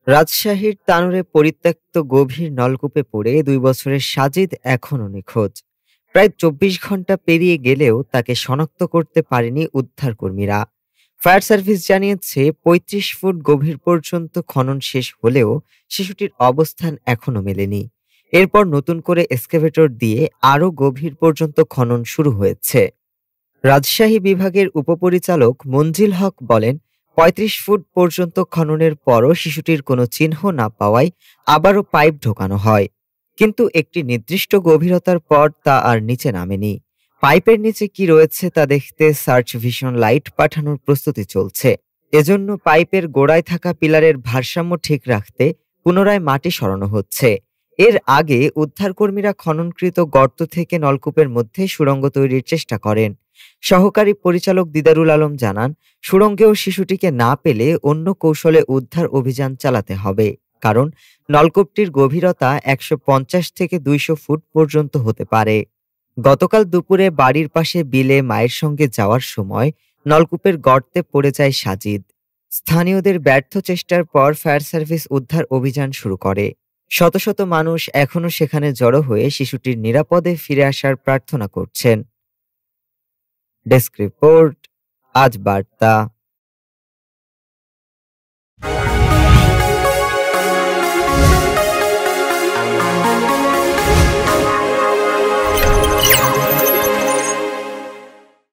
রাজশাহীর তানোরে পরিত্যক্ত গভীর নলকূপে পড়ে ২ বছরের সাজিদ এখনও নিখোঁজ। প্রায় ২৪ ঘন্টা পেরিয়ে গেলেও তাকে শনাক্ত করতে পারেনি উদ্ধারকর্মীরা। ফায়ার সার্ভিস জানিয়েছে ৩৫ ফুট গভীর পর্যন্ত খনন শেষ হলেও শিশুটির অবস্থান এখনও মেলেনি। এরপর নতুন করে এক্সকাভেটর দিয়ে আরও গভীর পর্যন্ত খনন শুরু হয়েছে। রাজশাহী বিভাগের উপপরিচালক মঞ্জিল হক বলেন, ৩৫ ফুট পর্যন্ত খননের পরও শিশুটির কোনো চিহ্ন না পাওয়ায় আবারও পাইপ ঢোকানো হয়। কিন্তু একটি নির্দিষ্ট গভীরতার পর তা আর নিচে নামেনি। পাইপের নিচে কি রয়েছে তা দেখতে সার্চ ভিশন লাইট পাঠানোর প্রস্তুতি চলছে। এজন্য পাইপের গোড়ায় থাকা পিলারের ভারসাম্য ঠিক রাখতে পুনরায় মাটি সরানো হচ্ছে। এর আগে উদ্ধারকর্মীরা খননকৃত গর্ত থেকে নলকূপের মধ্যে সুড়ঙ্গ তৈরির চেষ্টা করেন। সহকারী পরিচালক দিদারুল আলম জানান, সুড়ঙ্গেও শিশুটিকে না পেলে অন্য কৌশলে উদ্ধার অভিযান চালাতে হবে। কারণ নলকূপটির গভীরতা ১৫০ থেকে ২০০ ফুট পর্যন্ত হতে পারে। গতকাল দুপুরে বাড়ির পাশে বিলে মায়ের সঙ্গে যাওয়ার সময় নলকূপের গর্তে পড়ে যায় সাজিদ। স্থানীয়দের ব্যর্থ চেষ্টার পর ফায়ার সার্ভিস উদ্ধার অভিযান শুরু করে। শত শত মানুষ এখনও সেখানে জড়ো হয়ে শিশুটির নিরাপদে ফিরে আসার প্রার্থনা করছেন। ডেস্ক রিপোর্ট, আজ বার্তা।